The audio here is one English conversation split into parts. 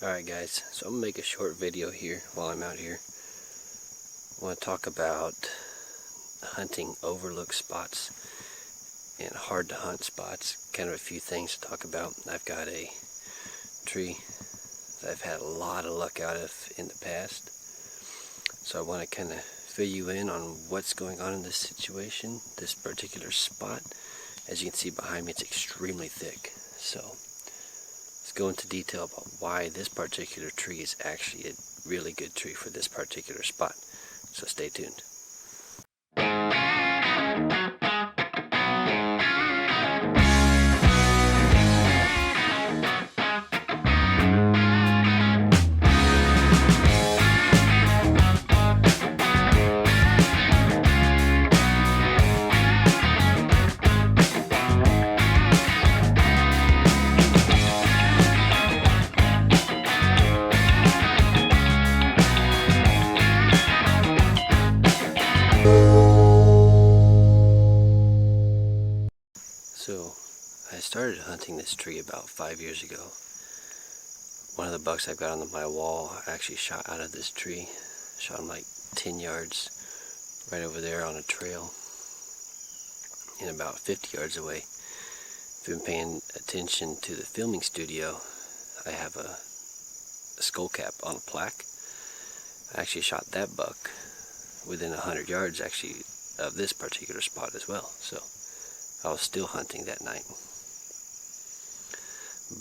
Alright guys, so I'm going to make a short video here while I'm out here. I want to talk about hunting overlooked spots and hard to hunt spots. Kind of a few things to talk about. I've got a tree that I've had a lot of luck out of in the past. So I want to kind of fill you in on what's going on in this situation, this particular spot. As you can see behind me, it's extremely thick. So let's go into detail about why this particular tree is actually a really good tree for this particular spot. So stay tuned. So I started hunting this tree about 5 years ago. One of the bucks I've got on my wall actually shot out of this tree. Shot him like 10 yards right over there on a trail and about 50 yards away. If you've been paying attention to the filming studio, I have a skull cap on a plaque. I actually shot that buck within 100 yards actually of this particular spot as well. So I was still hunting that night.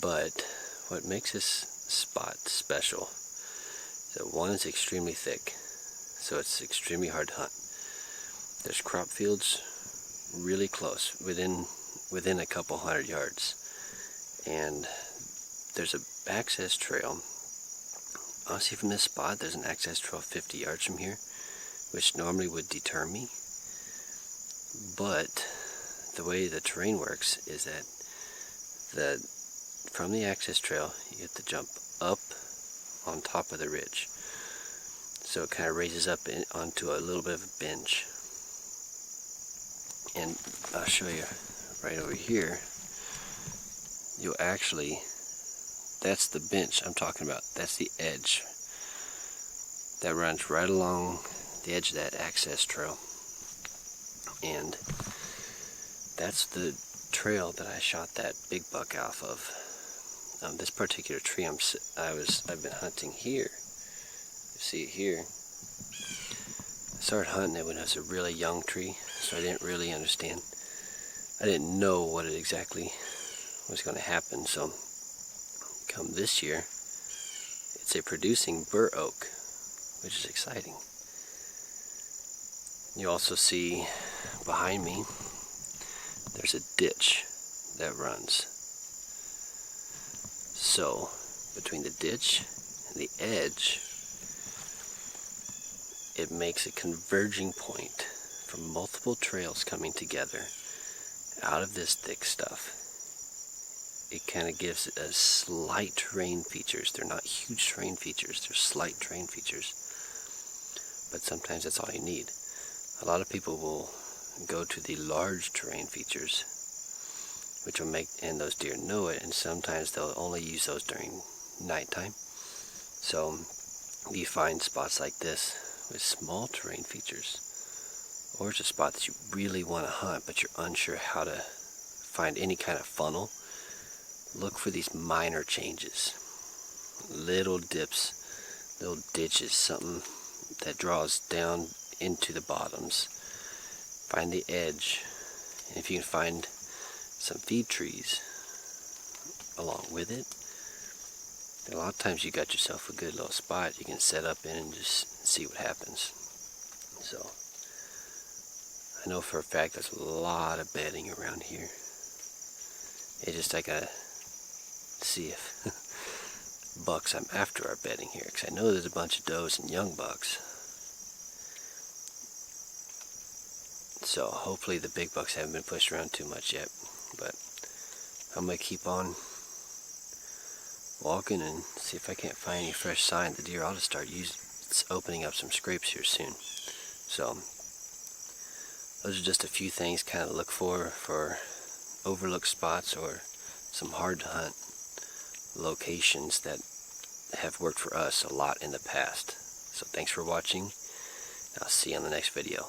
But what makes this spot special is that one, is extremely thick, so it's extremely hard to hunt. There's crop fields really close, within a couple 100 yards, and there's an access trail. Honestly, from this spot, there's an access trail 50 yards from here, which normally would deter me. But the way the terrain works is that from the access trail you have to jump up on top of the ridge, so it kind of raises up onto a little bit of a bench. And I'll show you right over here. You'll actually, that's the bench I'm talking about. That's the edge that runs right along the edge of that access trail, and that's the trail that I shot that big buck off of. This particular tree I've been hunting here. You see it here. I started hunting it when it was a really young tree, so I didn't really understand. I didn't know what it exactly was going to happen. So come this year, it's a producing bur oak, which is exciting. You also see behind me, there's a ditch that runs. So between the ditch and the edge, it makes a converging point from multiple trails coming together out of this thick stuff. It kind of gives it a slight terrain features. They're not huge terrain features, they're slight terrain features. But sometimes that's all you need. A lot of people will go to the large terrain features, which will make, and those deer know it, and sometimes they'll only use those during nighttime. So you find spots like this with small terrain features, or it's a spot that you really want to hunt but you're unsure how to find any kind of funnel. Look for these minor changes, little dips, little ditches, something that draws down into the bottoms. Find the edge, and if you can find some feed trees along with it, then a lot of times you got yourself a good little spot you can set up in and just see what happens. So I know for a fact there's a lot of bedding around here. It's just I gotta see if bucks I'm after are bedding here, because I know there's a bunch of does and young bucks. So hopefully the big bucks haven't been pushed around too much yet, but I'm going to keep on walking and see if I can't find any fresh sign. The deer ought to start opening up some scrapes here soon. So those are just a few things kind of look for overlooked spots or some hard to hunt locations that have worked for us a lot in the past. So thanks for watching. I'll see you on the next video.